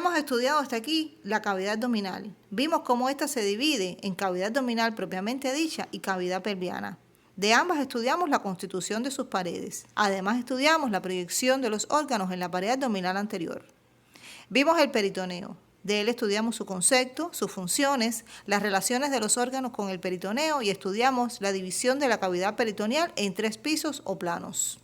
hemos estudiado hasta aquí la cavidad abdominal. Vimos cómo ésta se divide en cavidad abdominal propiamente dicha y cavidad pelviana. De ambas estudiamos la constitución de sus paredes. Además estudiamos la proyección de los órganos en la pared abdominal anterior. Vimos el peritoneo. De él estudiamos su concepto, sus funciones, las relaciones de los órganos con el peritoneo y estudiamos la división de la cavidad peritoneal en 3 pisos o planos.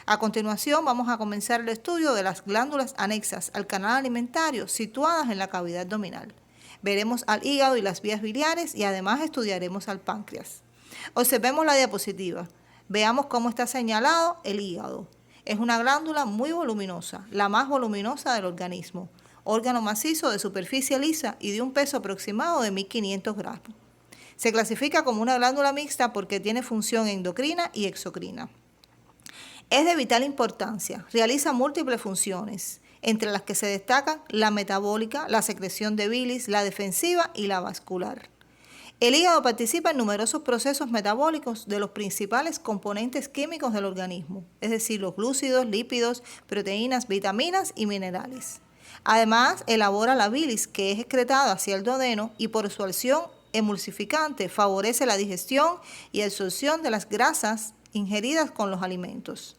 A continuación vamos a comenzar el estudio de las glándulas anexas al canal alimentario situadas en la cavidad abdominal. Veremos al hígado y las vías biliares y además estudiaremos al páncreas. Observemos la diapositiva. Veamos cómo está señalado el hígado. Es una glándula muy voluminosa, la más voluminosa del organismo. Órgano macizo de superficie lisa y de un peso aproximado de 1500 gramos. Se clasifica como una glándula mixta porque tiene función endocrina y exocrina. Es de vital importancia, realiza múltiples funciones, entre las que se destacan la metabólica, la secreción de bilis, la defensiva y la vascular. El hígado participa en numerosos procesos metabólicos de los principales componentes químicos del organismo, es decir, los glúcidos, lípidos, proteínas, vitaminas y minerales. Además, elabora la bilis, que es excretada hacia el duodeno y por su acción emulsificante favorece la digestión y absorción de las grasas ingeridas con los alimentos.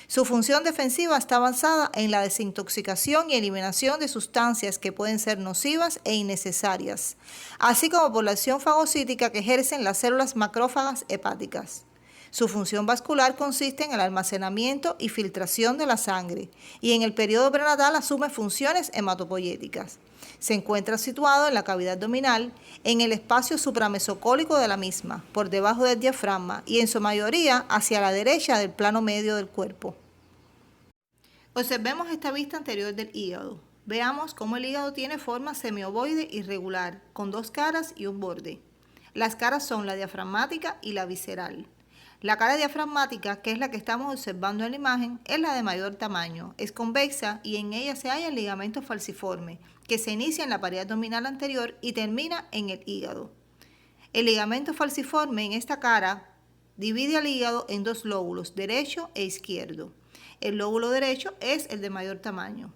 Su función defensiva está basada en la desintoxicación y eliminación de sustancias que pueden ser nocivas e innecesarias, así como por la acción fagocítica que ejercen las células macrófagas hepáticas. Su función vascular consiste en el almacenamiento y filtración de la sangre y en el periodo prenatal asume funciones hematopoyéticas. Se encuentra situado en la cavidad abdominal, en el espacio supramesocólico de la misma, por debajo del diafragma y en su mayoría hacia la derecha del plano medio del cuerpo. Observemos esta vista anterior del hígado. Veamos cómo el hígado tiene forma semiovoide irregular, con 2 caras y un borde. Las caras son la diafragmática y la visceral. La cara diafragmática, que es la que estamos observando en la imagen, es la de mayor tamaño, es convexa y en ella se halla el ligamento falciforme, que se inicia en la pared abdominal anterior y termina en el hígado. El ligamento falciforme en esta cara divide al hígado en 2 lóbulos, derecho e izquierdo. El lóbulo derecho es el de mayor tamaño.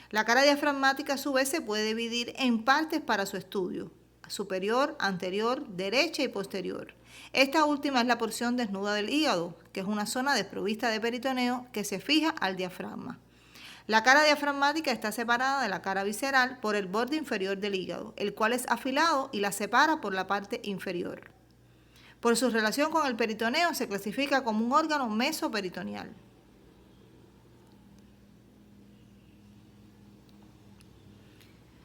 La cara diafragmática a su vez se puede dividir en partes para su estudio: superior, anterior, derecha y posterior. Esta última es la porción desnuda del hígado, que es una zona desprovista de peritoneo que se fija al diafragma. La cara diafragmática está separada de la cara visceral por el borde inferior del hígado, el cual es afilado y la separa por la parte inferior. Por su relación con el peritoneo se clasifica como un órgano mesoperitoneal.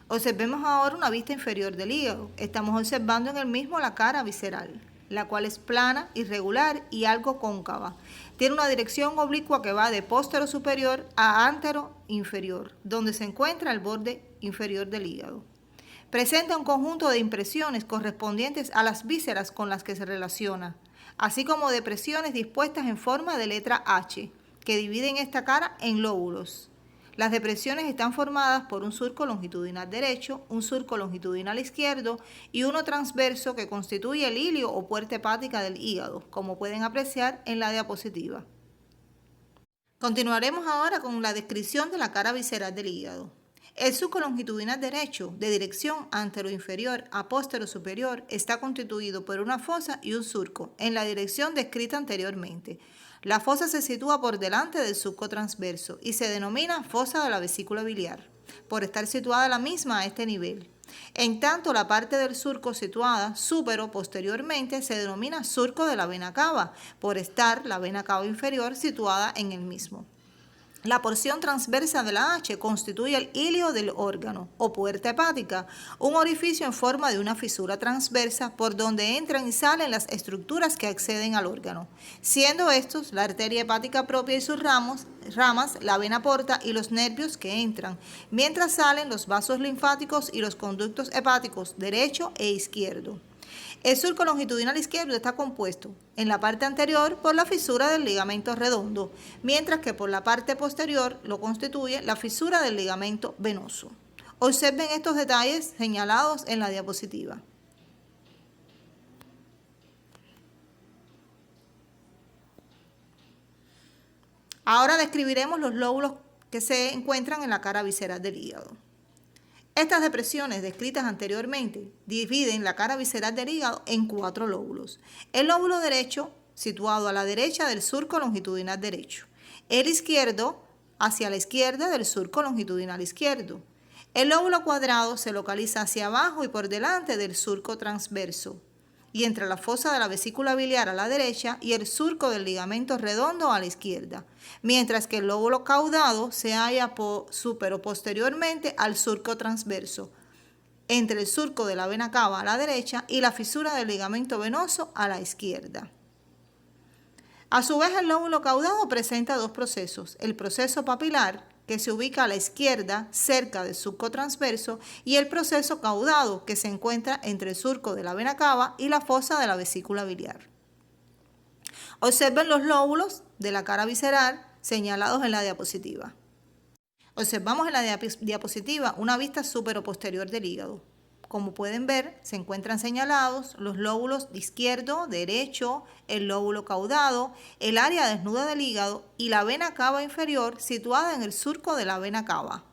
Observemos ahora una vista inferior del hígado. Estamos observando en el mismo la cara visceral, la cual es plana, irregular y algo cóncava. Tiene una dirección oblicua que va de póstero superior a ántero inferior, donde se encuentra el borde inferior del hígado. Presenta un conjunto de impresiones correspondientes a las vísceras con las que se relaciona, así como depresiones dispuestas en forma de letra H, que dividen esta cara en lóbulos. Las depresiones están formadas por un surco longitudinal derecho, un surco longitudinal izquierdo y uno transverso que constituye el ilio o puerta hepática del hígado, como pueden apreciar en la diapositiva. Continuaremos ahora con la descripción de la cara visceral del hígado. El surco longitudinal derecho, de dirección anteroinferior a póstero superior, está constituido por una fosa y un surco, en la dirección descrita anteriormente. La fosa se sitúa por delante del surco transverso y se denomina fosa de la vesícula biliar, por estar situada la misma a este nivel. En tanto, la parte del surco situada supero posteriormente se denomina surco de la vena cava, por estar la vena cava inferior situada en el mismo. La porción transversa de la H constituye el ilio del órgano o puerta hepática, un orificio en forma de una fisura transversa por donde entran y salen las estructuras que acceden al órgano, siendo estos la arteria hepática propia y sus ramas, la vena porta y los nervios que entran, mientras salen los vasos linfáticos y los conductos hepáticos derecho e izquierdo. El surco longitudinal izquierdo está compuesto en la parte anterior por la fisura del ligamento redondo, mientras que por la parte posterior lo constituye la fisura del ligamento venoso. Observen estos detalles señalados en la diapositiva. Ahora describiremos los lóbulos que se encuentran en la cara visceral del hígado. Estas depresiones descritas anteriormente dividen la cara visceral del hígado en 4 lóbulos. El lóbulo derecho, situado a la derecha del surco longitudinal derecho. El izquierdo, hacia la izquierda del surco longitudinal izquierdo. El lóbulo cuadrado se localiza hacia abajo y por delante del surco transverso y entre la fosa de la vesícula biliar a la derecha y el surco del ligamento redondo a la izquierda, mientras que el lóbulo caudado se halla supero posteriormente al surco transverso, entre el surco de la vena cava a la derecha y la fisura del ligamento venoso a la izquierda. A su vez, el lóbulo caudado presenta 2 procesos: el proceso papilar, que se ubica a la izquierda cerca del surco transverso, y el proceso caudado, que se encuentra entre el surco de la vena cava y la fosa de la vesícula biliar. Observen los lóbulos de la cara visceral señalados en la diapositiva. Observamos en la diapositiva una vista supero-posterior del hígado. Como pueden ver, se encuentran señalados los lóbulos izquierdo, derecho, el lóbulo caudado, el área desnuda del hígado y la vena cava inferior situada en el surco de la vena cava.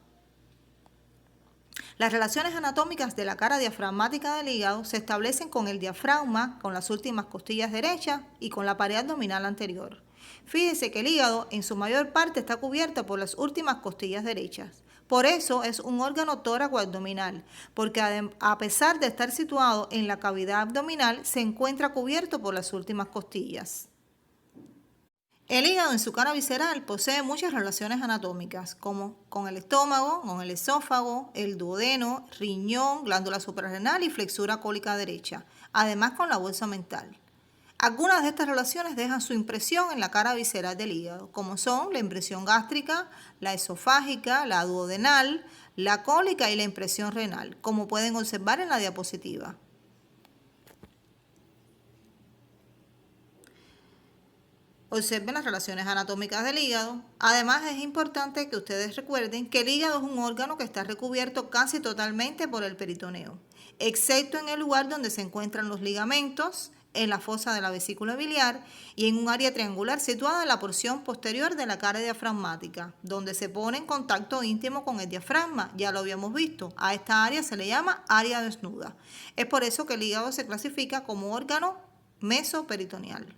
Las relaciones anatómicas de la cara diafragmática del hígado se establecen con el diafragma, con las últimas costillas derechas y con la pared abdominal anterior. Fíjese que el hígado en su mayor parte está cubierto por las últimas costillas derechas. Por eso es un órgano tóraco-abdominal, porque a pesar de estar situado en la cavidad abdominal, se encuentra cubierto por las últimas costillas. El hígado en su cara visceral posee muchas relaciones anatómicas, como con el estómago, con el esófago, el duodeno, riñón, glándula suprarrenal y flexura cólica derecha, además con la bolsa mental. Algunas de estas relaciones dejan su impresión en la cara visceral del hígado, como son la impresión gástrica, la esofágica, la duodenal, la cólica y la impresión renal, como pueden observar en la diapositiva. Observen las relaciones anatómicas del hígado. Además, es importante que ustedes recuerden que el hígado es un órgano que está recubierto casi totalmente por el peritoneo, excepto en el lugar donde se encuentran los ligamentos, en la fosa de la vesícula biliar y en un área triangular situada en la porción posterior de la cara diafragmática, donde se pone en contacto íntimo con el diafragma. Ya lo habíamos visto. A esta área se le llama área desnuda. Es por eso que el hígado se clasifica como órgano mesoperitoneal.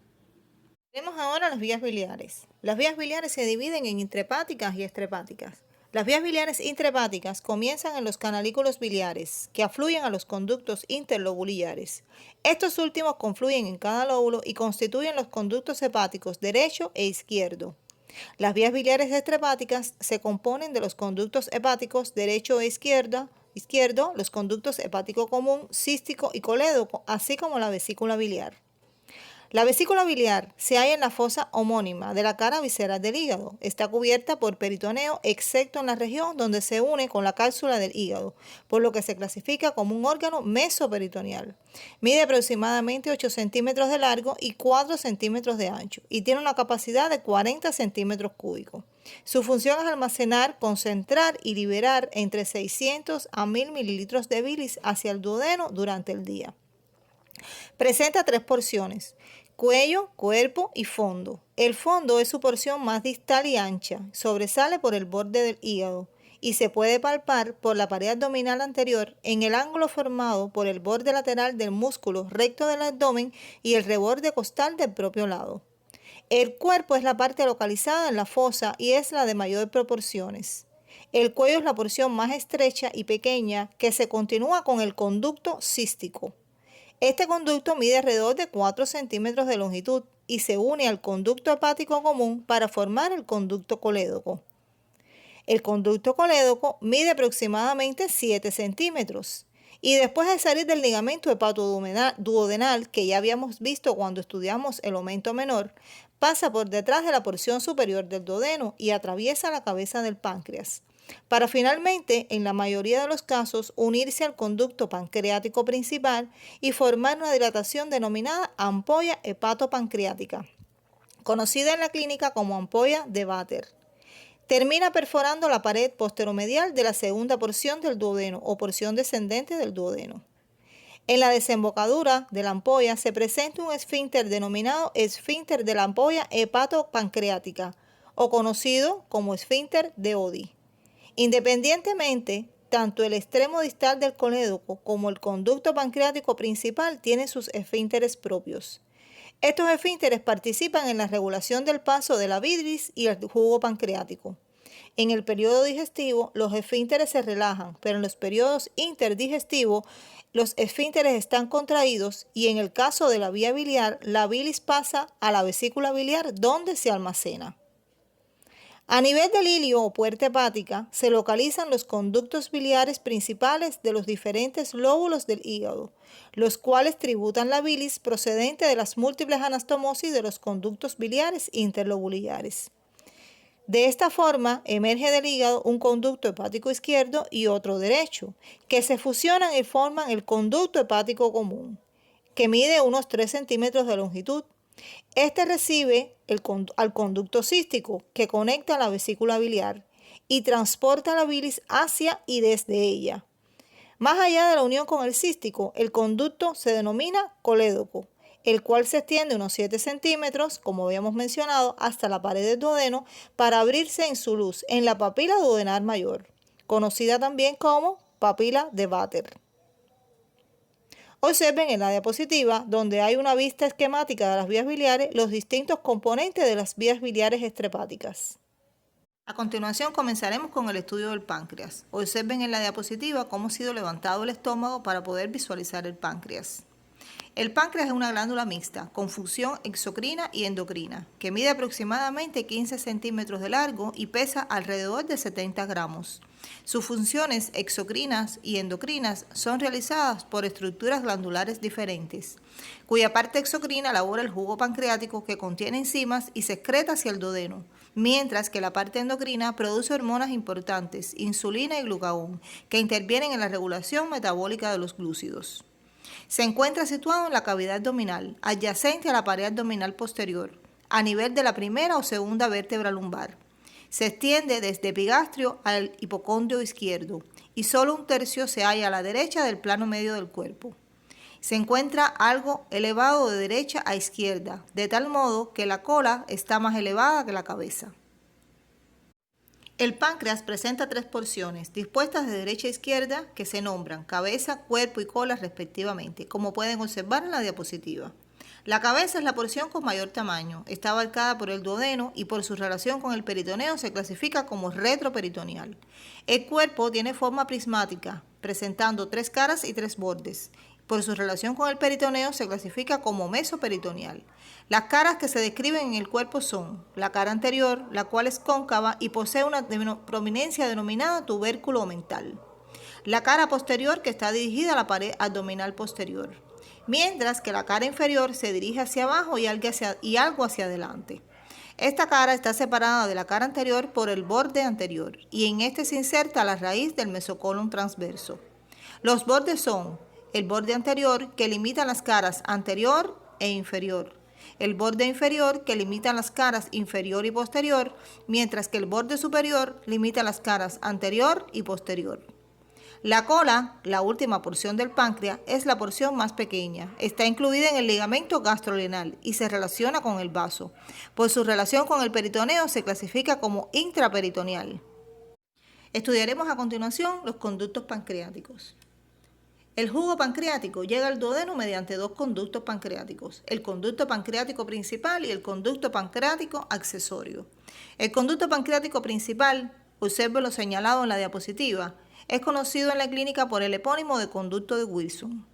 Vemos ahora las vías biliares. Las vías biliares se dividen en intrahepáticas y extrahepáticas. Las vías biliares intrahepáticas comienzan en los canalículos biliares, que afluyen a los conductos interlobulares. Estos últimos confluyen en cada lóbulo y constituyen los conductos hepáticos derecho e izquierdo. Las vías biliares extrahepáticas se componen de los conductos hepáticos derecho e izquierdo, los conductos hepático común, cístico y colédoco, así como la vesícula biliar. La vesícula biliar se halla en la fosa homónima de la cara visceral del hígado. Está cubierta por peritoneo, excepto en la región donde se une con la cápsula del hígado, por lo que se clasifica como un órgano mesoperitoneal. Mide aproximadamente 8 centímetros de largo y 4 centímetros de ancho y tiene una capacidad de 40 centímetros cúbicos. Su función es almacenar, concentrar y liberar entre 600 a 1000 mililitros de bilis hacia el duodeno durante el día. Presenta 3 porciones: cuello, cuerpo y fondo. El fondo es su porción más distal y ancha, sobresale por el borde del hígado y se puede palpar por la pared abdominal anterior en el ángulo formado por el borde lateral del músculo recto del abdomen y el reborde costal del propio lado. El cuerpo es la parte localizada en la fosa y es la de mayor proporciones. El cuello es la porción más estrecha y pequeña que se continúa con el conducto cístico. Este conducto mide alrededor de 4 centímetros de longitud y se une al conducto hepático común para formar el conducto colédoco. El conducto colédoco mide aproximadamente 7 centímetros y después de salir del ligamento hepatoduodenal, que ya habíamos visto cuando estudiamos el aumento menor, pasa por detrás de la porción superior del duodeno y atraviesa la cabeza del páncreas, para finalmente, en la mayoría de los casos, unirse al conducto pancreático principal y formar una dilatación denominada ampolla hepatopancreática, conocida en la clínica como ampolla de Vater. Termina perforando la pared posteromedial de la segunda porción del duodeno o porción descendente del duodeno. En la desembocadura de la ampolla se presenta un esfínter denominado esfínter de la ampolla hepatopancreática o conocido como esfínter de Oddi. Independientemente, tanto el extremo distal del colédoco como el conducto pancreático principal tienen sus esfínteres propios. Estos esfínteres participan en la regulación del paso de la bilis y el jugo pancreático. En el periodo digestivo, los esfínteres se relajan, pero en los periodos interdigestivos, los esfínteres están contraídos y en el caso de la vía biliar, la bilis pasa a la vesícula biliar donde se almacena. A nivel del ilio o puerta hepática, se localizan los conductos biliares principales de los diferentes lóbulos del hígado, los cuales tributan la bilis procedente de las múltiples anastomosis de los conductos biliares interlobulares. De esta forma, emerge del hígado un conducto hepático izquierdo y otro derecho, que se fusionan y forman el conducto hepático común, que mide unos 3 centímetros de longitud. Este recibe al conducto cístico, que conecta la vesícula biliar y transporta la bilis hacia y desde ella. Más allá de la unión con el cístico, el conducto se denomina colédoco, el cual se extiende unos 7 centímetros, como habíamos mencionado, hasta la pared del duodeno para abrirse en su luz en la papila duodenal mayor, conocida también como papila de Vater. Observen en la diapositiva, donde hay una vista esquemática de las vías biliares, los distintos componentes de las vías biliares extrahepáticas. A continuación comenzaremos con el estudio del páncreas. Observen en la diapositiva cómo ha sido levantado el estómago para poder visualizar el páncreas. El páncreas es una glándula mixta con función exocrina y endocrina, que mide aproximadamente 15 centímetros de largo y pesa alrededor de 70 gramos. Sus funciones exocrinas y endocrinas son realizadas por estructuras glandulares diferentes, cuya parte exocrina elabora el jugo pancreático que contiene enzimas y se excreta hacia el duodeno, mientras que la parte endocrina produce hormonas importantes, insulina y glucagón, que intervienen en la regulación metabólica de los glúcidos. Se encuentra situado en la cavidad abdominal, adyacente a la pared abdominal posterior, a nivel de la primera o segunda vértebra lumbar. Se extiende desde epigastrio al hipocondrio izquierdo y solo un tercio se halla a la derecha del plano medio del cuerpo. Se encuentra algo elevado de derecha a izquierda, de tal modo que la cola está más elevada que la cabeza. El páncreas presenta 3 porciones, dispuestas de derecha a izquierda, que se nombran cabeza, cuerpo y cola respectivamente, como pueden observar en la diapositiva. La cabeza es la porción con mayor tamaño, está abarcada por el duodeno y por su relación con el peritoneo se clasifica como retroperitoneal. El cuerpo tiene forma prismática, presentando 3 caras y 3 bordes. Por su relación con el peritoneo se clasifica como mesoperitoneal. Las caras que se describen en el cuerpo son la cara anterior, la cual es cóncava y posee una prominencia denominada tubérculo omental. La cara posterior, que está dirigida a la pared abdominal posterior, mientras que la cara inferior se dirige hacia abajo y algo hacia adelante. Esta cara está separada de la cara anterior por el borde anterior y en este se inserta la raíz del mesocolon transverso. Los bordes son el borde anterior, que limita las caras anterior e inferior, el borde inferior, que limita las caras inferior y posterior, mientras que el borde superior limita las caras anterior y posterior. La cola, la última porción del páncreas, es la porción más pequeña. Está incluida en el ligamento gastrorenal y se relaciona con el vaso. Por su relación con el peritoneo se clasifica como intraperitoneal. Estudiaremos a continuación los conductos pancreáticos. El jugo pancreático llega al duodeno mediante 2 conductos pancreáticos, el conducto pancreático principal y el conducto pancreático accesorio. El conducto pancreático principal, observe lo señalado en la diapositiva, es conocido en la clínica por el epónimo de conducto de Wilson.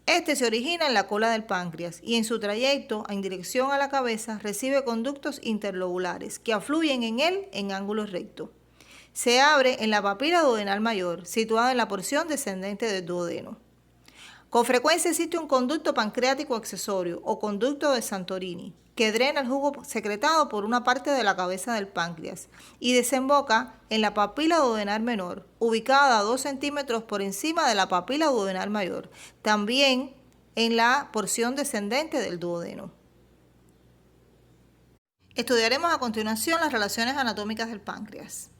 Este se origina en la cola del páncreas y en su trayecto en dirección a la cabeza recibe conductos interlobulares que afluyen en él en ángulo recto. Se abre en la papila duodenal mayor, situada en la porción descendente del duodeno. Con frecuencia existe un conducto pancreático accesorio o conducto de Santorini, que drena el jugo secretado por una parte de la cabeza del páncreas y desemboca en la papila duodenal menor, ubicada a 2 centímetros por encima de la papila duodenal mayor, también en la porción descendente del duodeno. Estudiaremos a continuación las relaciones anatómicas del páncreas.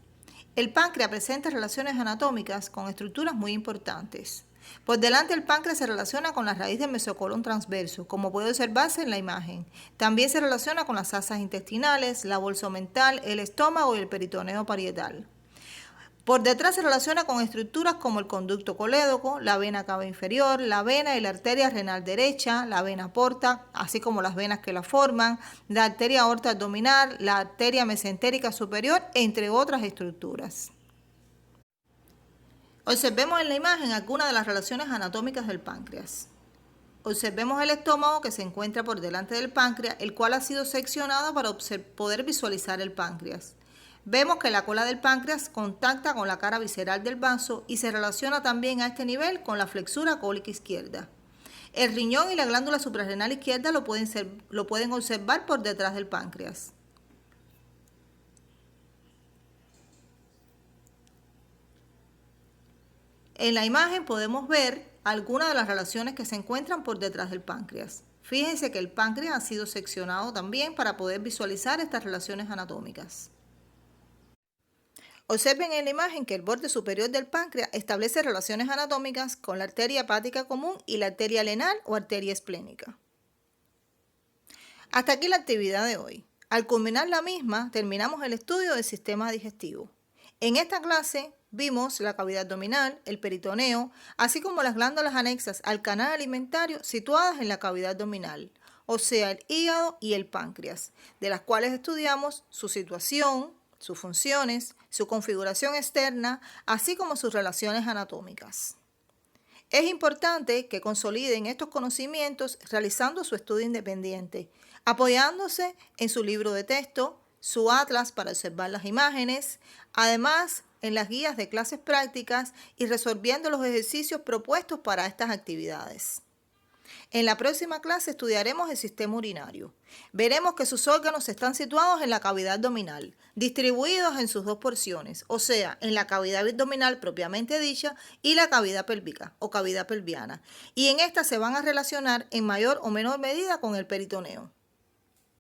El páncreas presenta relaciones anatómicas con estructuras muy importantes. Por delante el páncreas se relaciona con la raíz del mesocolon transverso, como puede observarse en la imagen. También se relaciona con las asas intestinales, la bolsa omental, el estómago y el peritoneo parietal. Por detrás se relaciona con estructuras como el conducto colédoco, la vena cava inferior, la vena y la arteria renal derecha, la vena porta, así como las venas que la forman, la arteria aorta abdominal, la arteria mesentérica superior, entre otras estructuras. Observemos en la imagen algunas de las relaciones anatómicas del páncreas. Observemos el estómago que se encuentra por delante del páncreas, el cual ha sido seccionado para poder visualizar el páncreas. Vemos que la cola del páncreas contacta con la cara visceral del vaso y se relaciona también a este nivel con la flexura cólica izquierda. El riñón y la glándula suprarrenal izquierda lo pueden observar por detrás del páncreas. En la imagen podemos ver algunas de las relaciones que se encuentran por detrás del páncreas. Fíjense que el páncreas ha sido seccionado también para poder visualizar estas relaciones anatómicas. Observen en la imagen que el borde superior del páncreas establece relaciones anatómicas con la arteria hepática común y la arteria renal o arteria esplénica. Hasta aquí la actividad de hoy. Al culminar la misma, terminamos el estudio del sistema digestivo. En esta clase vimos la cavidad abdominal, el peritoneo, así como las glándulas anexas al canal alimentario situadas en la cavidad abdominal, o sea, el hígado y el páncreas, de las cuales estudiamos su situación, sus funciones, su configuración externa, así como sus relaciones anatómicas. Es importante que consoliden estos conocimientos realizando su estudio independiente, apoyándose en su libro de texto, su atlas para observar las imágenes, además en las guías de clases prácticas y resolviendo los ejercicios propuestos para estas actividades. En la próxima clase estudiaremos el sistema urinario. Veremos que sus órganos están situados en la cavidad abdominal, distribuidos en sus dos porciones, o sea, en la cavidad abdominal propiamente dicha y la cavidad pélvica o cavidad pelviana. Y en esta se van a relacionar en mayor o menor medida con el peritoneo.